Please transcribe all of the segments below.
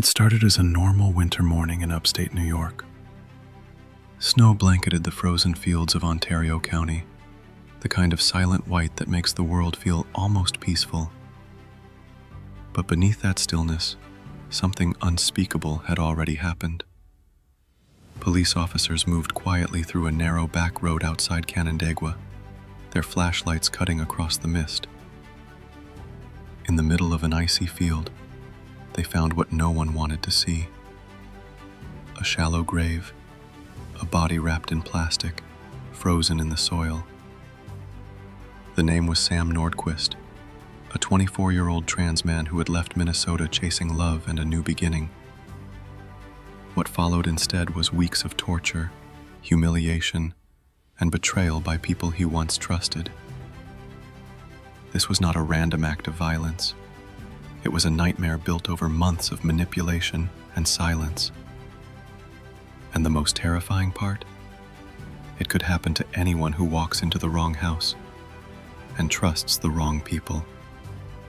started as a normal winter morning in upstate New York. Snow blanketed the frozen fields of Ontario County, the kind of silent white that makes the world feel almost peaceful. But beneath that stillness, something unspeakable had already happened. Police officers moved quietly through a narrow back road outside Canandaigua, their flashlights cutting across the mist. In the middle of an icy field, they found what no one wanted to see. A shallow grave, a body wrapped in plastic, frozen in the soil. The name was Sam Nordquist, a 24-year-old trans man who had left Minnesota chasing love and a new beginning. What followed instead was weeks of torture, humiliation, and betrayal by people he once trusted. This was not a random act of violence. It was a nightmare built over months of manipulation and silence. And the most terrifying part? It could happen to anyone who walks into the wrong house and trusts the wrong people.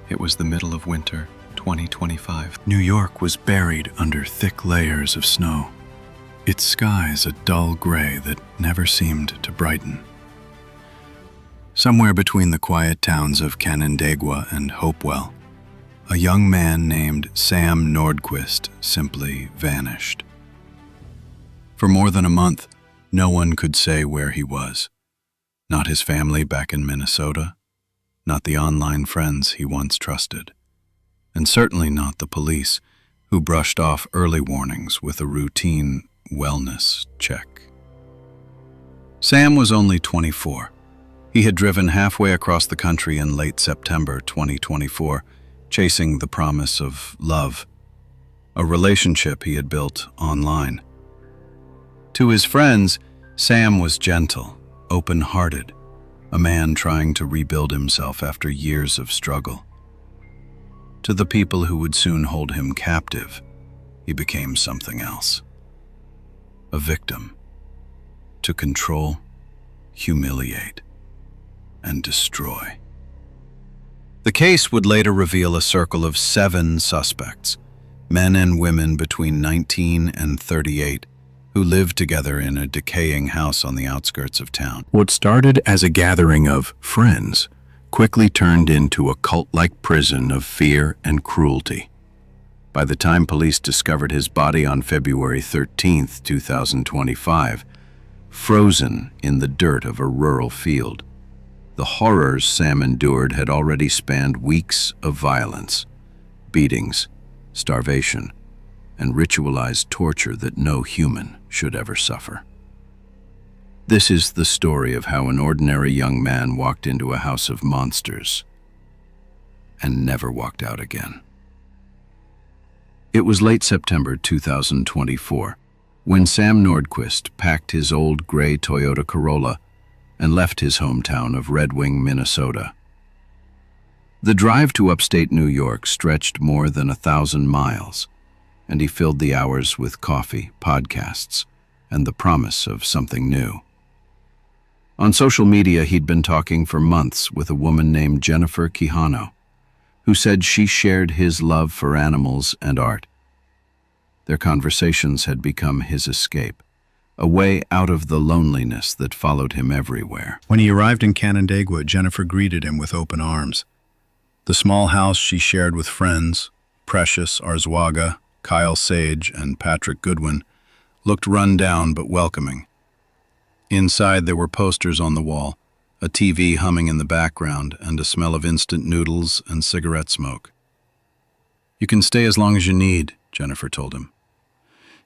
It was the middle of winter, 2025. New York was buried under thick layers of snow, its skies a dull gray that never seemed to brighten. Somewhere between the quiet towns of Canandaigua and Hopewell, a young man named Sam Nordquist simply vanished. For more than a month, no one could say where he was. Not his family back in Minnesota, not the online friends he once trusted, and certainly not the police, who brushed off early warnings with a routine wellness check. Sam was only 24. He had driven halfway across the country in late September 2024, chasing the promise of love, a relationship he had built online. To his friends, Sam was gentle, open-hearted, a man trying to rebuild himself after years of struggle. To the people who would soon hold him captive, he became something else. A victim, to control, humiliate, and destroy. The case would later reveal a circle of 7 suspects, men and women between 19 and 38, who lived together in a decaying house on the outskirts of town. What started as a gathering of friends quickly turned into a cult-like prison of fear and cruelty. By the time police discovered his body on February 13, 2025, frozen in the dirt of a rural field, the horrors Sam endured had already spanned weeks of violence, beatings, starvation, and ritualized torture that no human should ever suffer. This is the story of how an ordinary young man walked into a house of monsters and never walked out again. It was late September 2024 when Sam Nordquist packed his old gray Toyota Corolla and left his hometown of Red Wing, Minnesota. The drive to upstate New York stretched more than 1,000 miles, and he filled the hours with coffee, podcasts, and the promise of something new. On social media, he'd been talking for months with a woman named Jennifer Quijano, who said she shared his love for animals and art. Their conversations had become his escape, a way out of the loneliness that followed him everywhere. When he arrived in Canandaigua, Jennifer greeted him with open arms. The small house she shared with friends, Precious Arzwaga, Kyle Sage, and Patrick Goodwin, looked run down but welcoming. Inside there were posters on the wall, a TV humming in the background, and a smell of instant noodles and cigarette smoke. "You can stay as long as you need," Jennifer told him.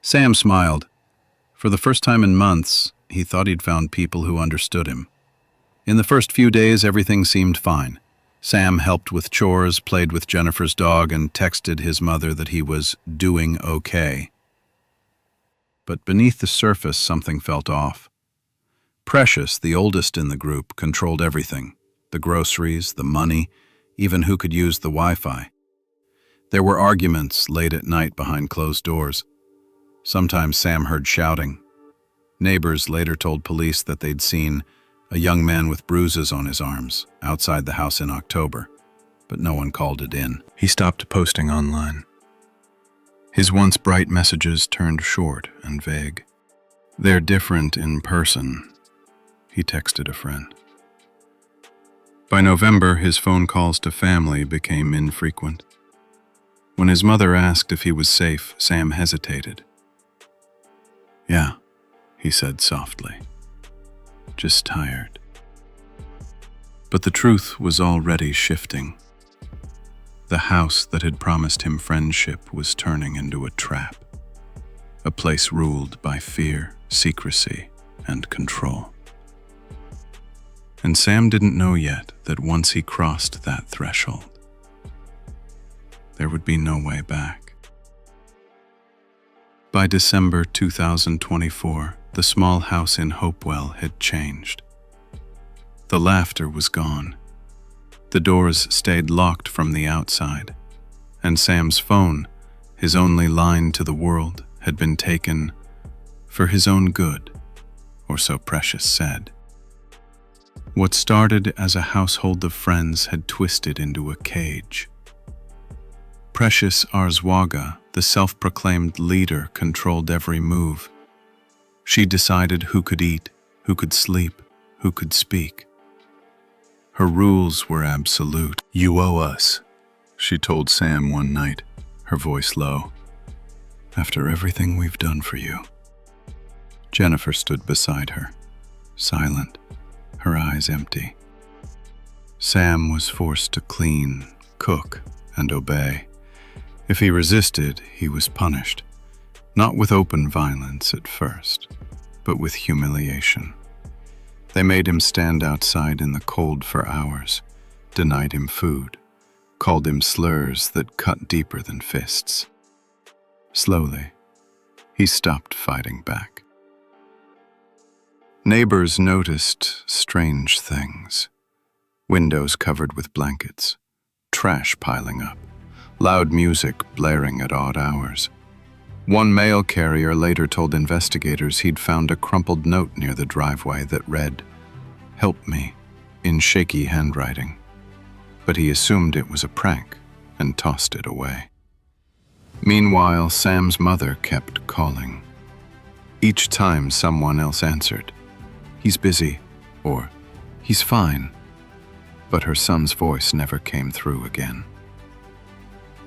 Sam smiled. For the first time in months, he thought he'd found people who understood him. In the first few days, everything seemed fine. Sam helped with chores, played with Jennifer's dog, and texted his mother that he was doing okay. But beneath the surface, something felt off. Precious, the oldest in the group, controlled everything: the groceries, the money, even who could use the Wi-Fi. There were arguments late at night behind closed doors. Sometimes Sam heard shouting. Neighbors later told police that they'd seen a young man with bruises on his arms outside the house in October, but no one called it in. He stopped posting online. His once bright messages turned short and vague. "They're different in person," he texted a friend. By November, his phone calls to family became infrequent. When his mother asked if he was safe, Sam hesitated. "Yeah," he said softly. "Just tired." But the truth was already shifting. The house that had promised him friendship was turning into a trap, a place ruled by fear, secrecy, and control. And Sam didn't know yet that once he crossed that threshold, there would be no way back. By December 2024, the small house in Hopewell had changed. The laughter was gone. The doors stayed locked from the outside, and Sam's phone, his only line to the world, had been taken for his own good, or so Precious said. What started as a household of friends had twisted into a cage. Precious Arzwaga, the self-proclaimed leader, controlled every move. She decided who could eat, who could sleep, who could speak. Her rules were absolute. "You owe us," she told Sam one night, her voice low. "After everything we've done for you." Jennifer stood beside her, silent, her eyes empty. Sam was forced to clean, cook, and obey. If he resisted, he was punished, not with open violence at first, but with humiliation. They made him stand outside in the cold for hours, denied him food, called him slurs that cut deeper than fists. Slowly, he stopped fighting back. Neighbors noticed strange things. Windows covered with blankets, trash piling up, loud music blaring at odd hours. One mail carrier later told investigators he'd found a crumpled note near the driveway that read, "Help me," in shaky handwriting. But he assumed it was a prank and tossed it away. Meanwhile, Sam's mother kept calling. Each time someone else answered, "He's busy," or "He's fine." But her son's voice never came through again.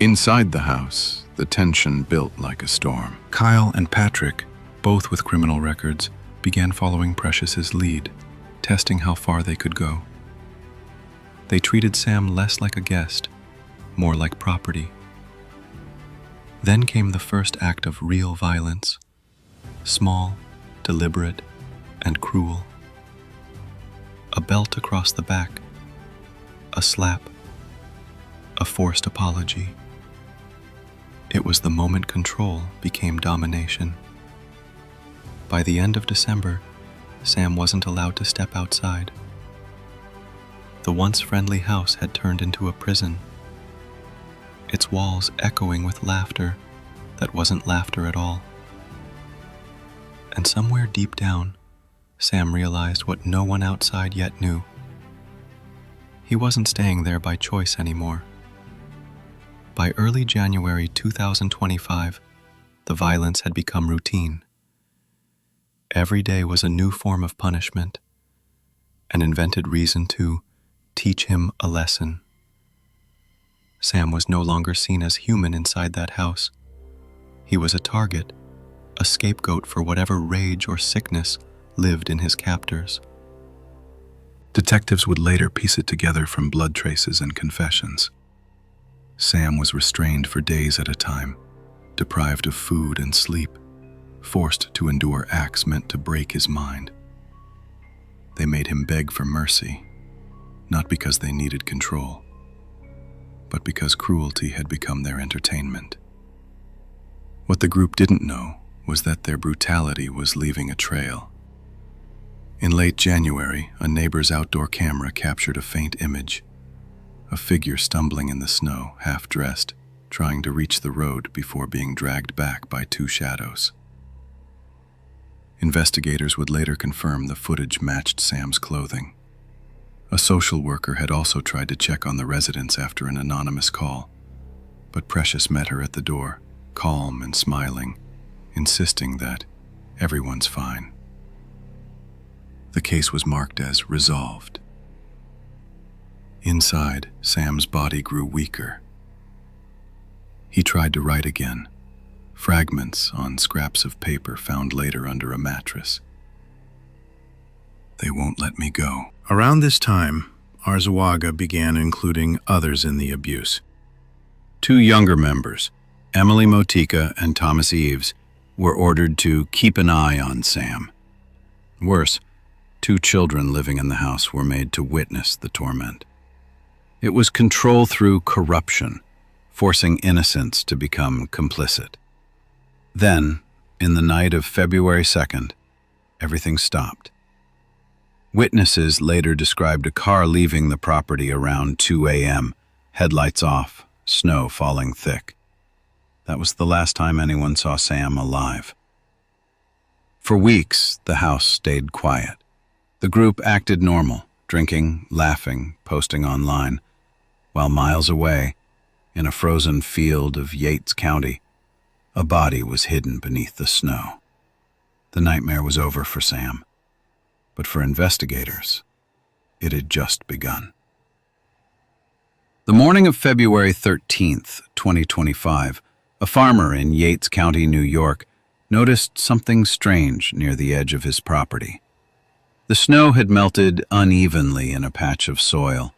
Inside the house, the tension built like a storm. Kyle and Patrick, both with criminal records, began following Precious's lead, testing how far they could go. They treated Sam less like a guest, more like property. Then came the first act of real violence, small, deliberate, and cruel. A belt across the back, a slap, a forced apology. It was the moment control became domination. By the end of December, Sam wasn't allowed to step outside. The once friendly house had turned into a prison, its walls echoing with laughter that wasn't laughter at all. And somewhere deep down, Sam realized what no one outside yet knew. He wasn't staying there by choice anymore. By early January 2025, the violence had become routine. Every day was a new form of punishment, an invented reason to teach him a lesson. Sam was no longer seen as human inside that house. He was a target, a scapegoat for whatever rage or sickness lived in his captors. Detectives would later piece it together from blood traces and confessions. Sam was restrained for days at a time, deprived of food and sleep, forced to endure acts meant to break his mind. They made him beg for mercy, not because they needed control, but because cruelty had become their entertainment. What the group didn't know was that their brutality was leaving a trail. In late January, a neighbor's outdoor camera captured a faint image, a figure stumbling in the snow, half-dressed, trying to reach the road before being dragged back by two shadows. Investigators would later confirm the footage matched Sam's clothing. A social worker had also tried to check on the residents after an anonymous call, but Precious met her at the door, calm and smiling, insisting that everyone's fine. The case was marked as resolved. Inside, Sam's body grew weaker. He tried to write again, fragments on scraps of paper found later under a mattress. They won't let me go. Around this time, Arzawaga began including others in the abuse. Two younger members, Emily Motika and Thomas Eves, were ordered to keep an eye on Sam. Worse, two children living in the house were made to witness the torment. It was control through corruption, forcing innocents to become complicit. Then, in the night of February 2nd, everything stopped. Witnesses later described a car leaving the property around 2 a.m., headlights off, snow falling thick. That was the last time anyone saw Sam alive. For weeks, the house stayed quiet. The group acted normal, drinking, laughing, posting online, while miles away, in a frozen field of Yates County, a body was hidden beneath the snow. The nightmare was over for Sam, but for investigators, it had just begun. The morning of February 13th, 2025, a farmer in Yates County, New York, noticed something strange near the edge of his property. The snow had melted unevenly in a patch of soil,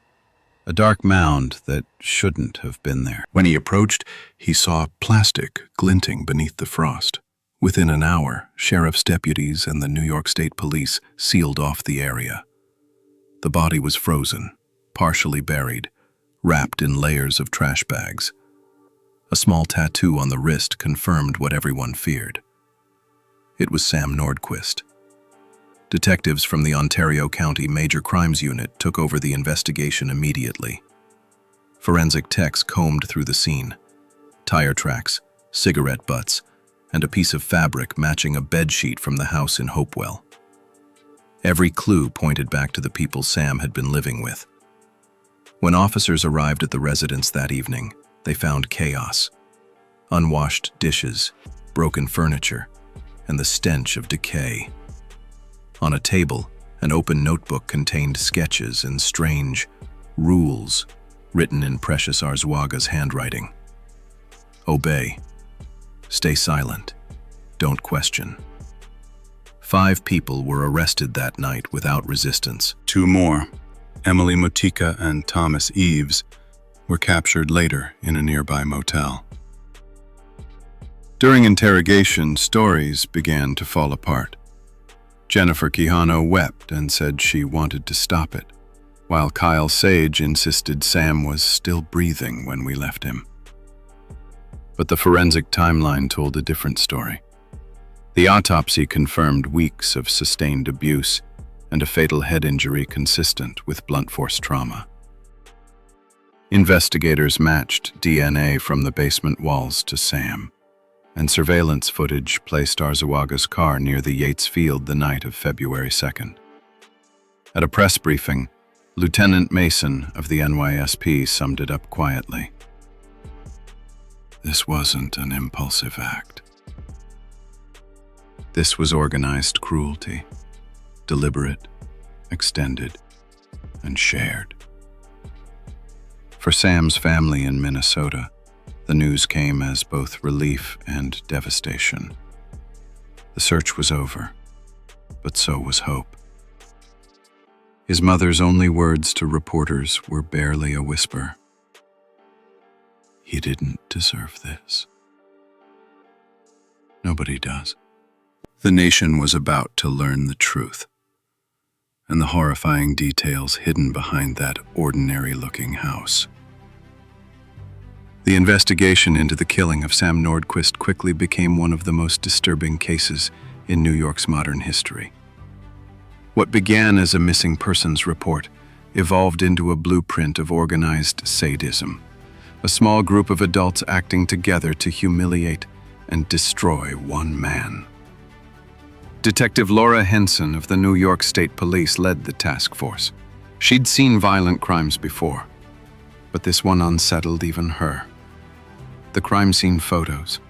a dark mound that shouldn't have been there. When he approached, he saw plastic glinting beneath the frost. Within an hour, sheriff's deputies and the New York State Police sealed off the area. The body was frozen, partially buried, wrapped in layers of trash bags. A small tattoo on the wrist confirmed what everyone feared. It was Sam Nordquist. Detectives from the Ontario County Major Crimes Unit took over the investigation immediately. Forensic techs combed through the scene. Tire tracks, cigarette butts, and a piece of fabric matching a bedsheet from the house in Hopewell. Every clue pointed back to the people Sam had been living with. When officers arrived at the residence that evening, they found chaos. Unwashed dishes, broken furniture, and the stench of decay. On a table, an open notebook contained sketches and strange rules written in Precious Arzwaga's handwriting. Obey. Stay silent. Don't question. 5 people were arrested that night without resistance. 2 more, Emily Motika and Thomas Eves, were captured later in a nearby motel. During interrogation, stories began to fall apart. Jennifer Quijano wept and said she wanted to stop it, while Kyle Sage insisted Sam was still breathing when we left him. But the forensic timeline told a different story. The autopsy confirmed weeks of sustained abuse and a fatal head injury consistent with blunt force trauma. Investigators matched DNA from the basement walls to Sam, and surveillance footage placed Arzwaga's car near the Yates Field the night of February 2nd. At a press briefing, Lieutenant Mason of the NYSP summed it up quietly. This wasn't an impulsive act. This was organized cruelty, deliberate, extended, and shared. For Sam's family in Minnesota, the news came as both relief and devastation. The search was over, but so was hope. His mother's only words to reporters were barely a whisper. He didn't deserve this. Nobody does. The nation was about to learn the truth, and the horrifying details hidden behind that ordinary-looking house. The investigation into the killing of Sam Nordquist quickly became one of the most disturbing cases in New York's modern history. What began as a missing persons report evolved into a blueprint of organized sadism, a small group of adults acting together to humiliate and destroy one man. Detective Laura Henson of the New York State Police led the task force. She'd seen violent crimes before, but this one unsettled even her. The crime scene photos,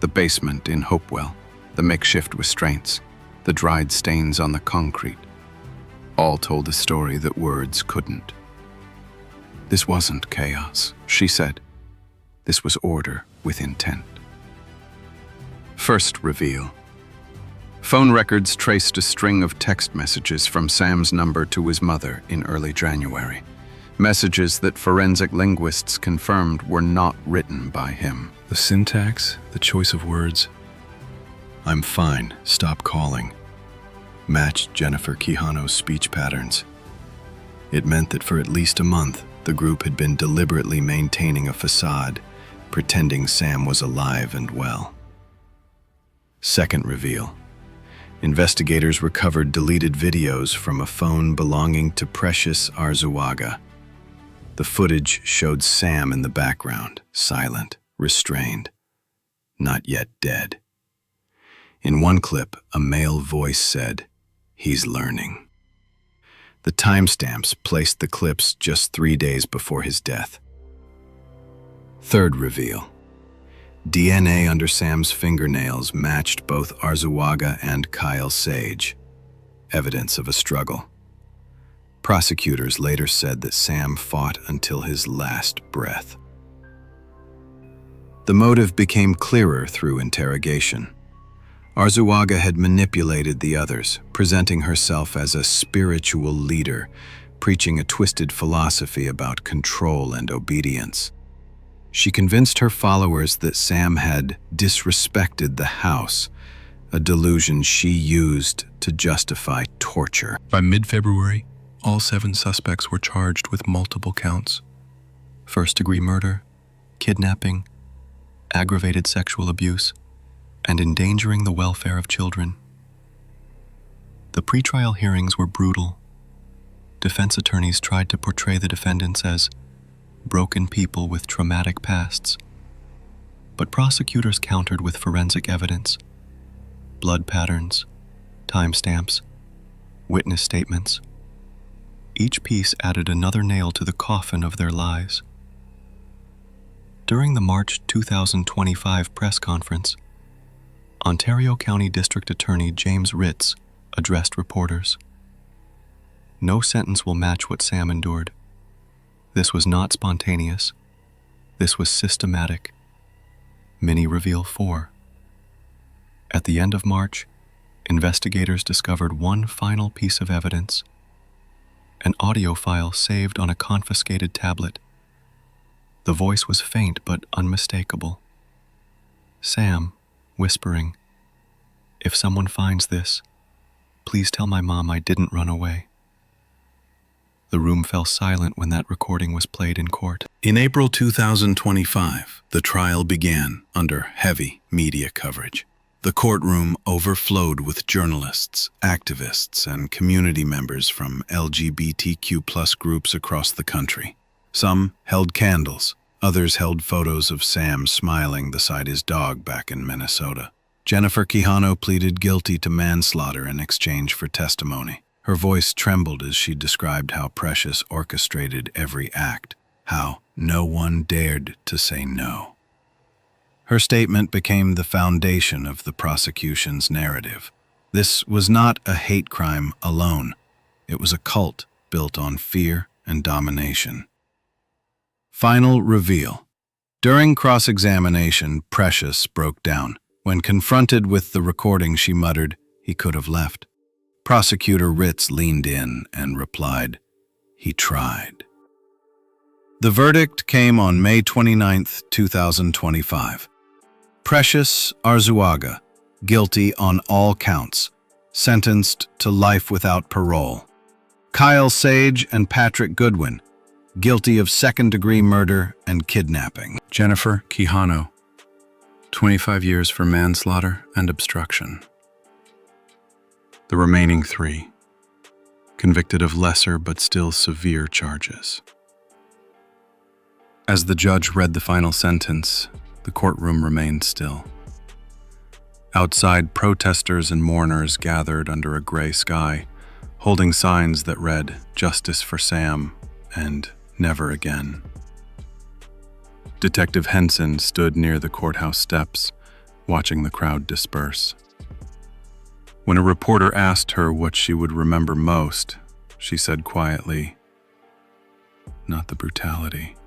The basement in Hopewell, the makeshift restraints, the dried stains on the concrete, all told a story that words couldn't. This wasn't chaos, she said. This was order with intent. First reveal. Phone records traced a string of text messages from Sam's number to his mother in early January. Messages that forensic linguists confirmed were not written by him. The syntax, the choice of words, "I'm fine, stop calling," matched Jennifer Quijano's speech patterns. It meant that for at least a month, the group had been deliberately maintaining a facade, pretending Sam was alive and well. Second reveal. Investigators recovered deleted videos from a phone belonging to Precious Arzuaga. The footage showed Sam in the background, silent, restrained, not yet dead. In one clip, a male voice said, "He's learning." The timestamps placed the clips just 3 days before his death. Third reveal. DNA under Sam's fingernails matched both Arzuaga and Kyle Sage, evidence of a struggle. Prosecutors later said that Sam fought until his last breath. The motive became clearer through interrogation. Arzuaga had manipulated the others, presenting herself as a spiritual leader, preaching a twisted philosophy about control and obedience. She convinced her followers that Sam had disrespected the house, a delusion she used to justify torture. By mid-February, all 7 suspects were charged with multiple counts: first-degree murder, kidnapping, aggravated sexual abuse, and endangering the welfare of children. The pretrial hearings were brutal. Defense attorneys tried to portray the defendants as broken people with traumatic pasts, but prosecutors countered with forensic evidence, blood patterns, timestamps, witness statements. Each piece added another nail to the coffin of their lies. During the March 2025 press conference, Ontario County District Attorney James Ritz addressed reporters. No sentence will match what Sam endured. This was not spontaneous. This was systematic. Many reveal 4. At the end of March, investigators discovered one final piece of evidence: an audio file saved on a confiscated tablet. The voice was faint but unmistakable. Sam, whispering, "If someone finds this, please tell my mom I didn't run away." The room fell silent when that recording was played in court. In April 2025, the trial began under heavy media coverage. The courtroom overflowed with journalists, activists, and community members from LGBTQ+ groups across the country. Some held candles, others held photos of Sam smiling beside his dog back in Minnesota. Jennifer Quijano pleaded guilty to manslaughter in exchange for testimony. Her voice trembled as she described how Precious orchestrated every act, how no one dared to say no. Her statement became the foundation of the prosecution's narrative. This was not a hate crime alone. It was a cult built on fear and domination. Final reveal. During cross-examination, Precious broke down. When confronted with the recording, she muttered, "He could have left." Prosecutor Ritz leaned in and replied, "He tried." The verdict came on May 29, 2025. Precious Arzuaga, guilty on all counts, sentenced to life without parole. Kyle Sage and Patrick Goodwin, guilty of second-degree murder and kidnapping. Jennifer Quijano, 25 years for manslaughter and obstruction. The remaining 3, convicted of lesser but still severe charges. As the judge read the final sentence, the courtroom remained still. Outside, protesters and mourners gathered under a gray sky, holding signs that read, "Justice for Sam" and "Never again." Detective Henson stood near the courthouse steps, watching the crowd disperse. When a reporter asked her what she would remember most, she said quietly, "Not the brutality,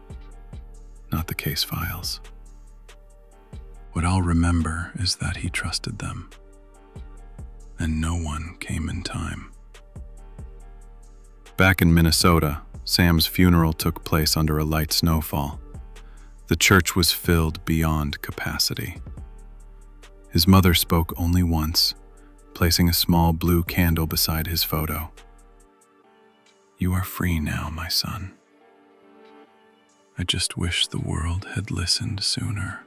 not the case files. What I'll remember is that he trusted them, and no one came in time." Back in Minnesota, Sam's funeral took place under a light snowfall. The church was filled beyond capacity. His mother spoke only once, placing a small blue candle beside his photo. "You are free now, my son. I just wish the world had listened sooner."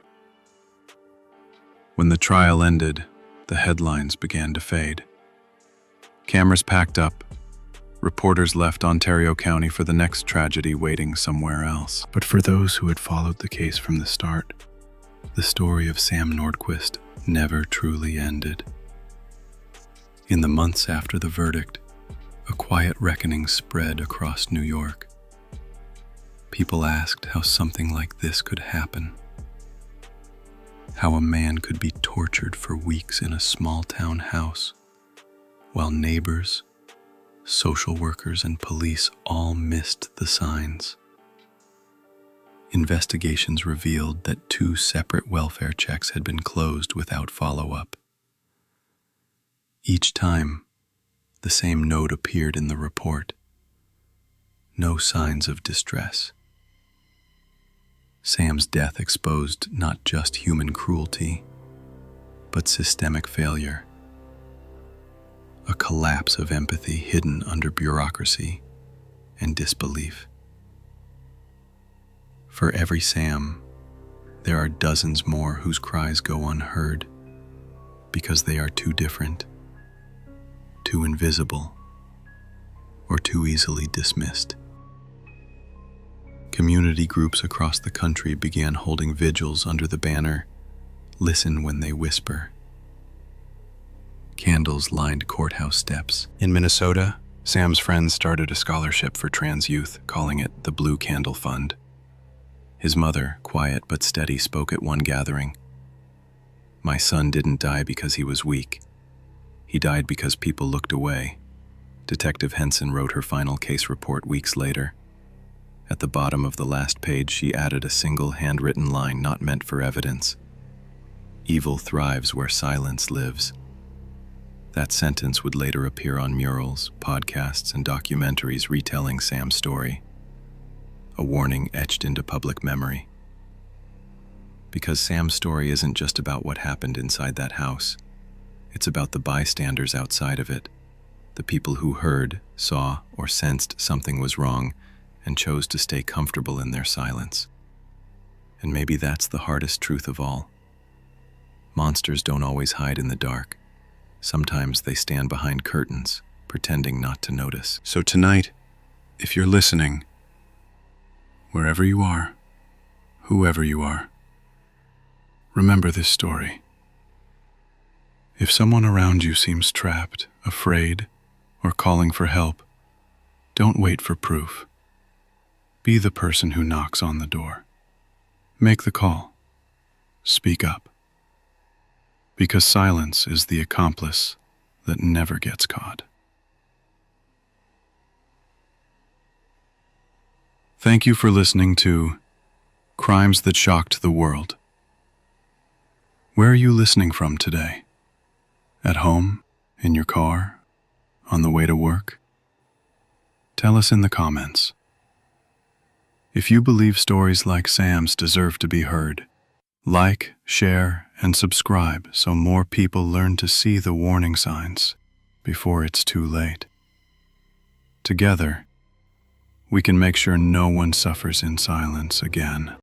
When the trial ended, the headlines began to fade. Cameras packed up. Reporters left Ontario County for the next tragedy waiting somewhere else. But for those who had followed the case from the start, the story of Sam Nordquist never truly ended. In the months after the verdict, a quiet reckoning spread across New York. People asked how something like this could happen. How a man could be tortured for weeks in a small-town house, while neighbors, social workers, and police all missed the signs. Investigations revealed that 2 separate welfare checks had been closed without follow-up. Each time, the same note appeared in the report. No signs of distress. Sam's death exposed not just human cruelty, but systemic failure. A collapse of empathy hidden under bureaucracy and disbelief. For every Sam, there are dozens more whose cries go unheard because they are too different, too invisible, or too easily dismissed. Community groups across the country began holding vigils under the banner, "Listen when they whisper." Candles lined courthouse steps. In Minnesota, Sam's friends started a scholarship for trans youth, calling it the Blue Candle Fund. His mother, quiet but steady, spoke at one gathering. "My son didn't die because he was weak. He died because people looked away." Detective Henson wrote her final case report weeks later. At the bottom of the last page, she added a single handwritten line not meant for evidence. "Evil thrives where silence lives." That sentence would later appear on murals, podcasts, and documentaries retelling Sam's story. A warning etched into public memory. Because Sam's story isn't just about what happened inside that house. It's about the bystanders outside of it, the people who heard, saw, or sensed something was wrong and chose to stay comfortable in their silence. And maybe that's the hardest truth of all. Monsters don't always hide in the dark. Sometimes they stand behind curtains, pretending not to notice. So tonight, if you're listening, wherever you are, whoever you are, remember this story. If someone around you seems trapped, afraid, or calling for help, don't wait for proof. Be the person who knocks on the door. Make the call. Speak up. Because silence is the accomplice that never gets caught. Thank you for listening to Crimes That Shocked the World. Where are you listening from today? At home? In your car? On the way to work? Tell us in the comments. If you believe stories like Sam's deserve to be heard, like, share, and subscribe so more people learn to see the warning signs before it's too late. Together, we can make sure no one suffers in silence again.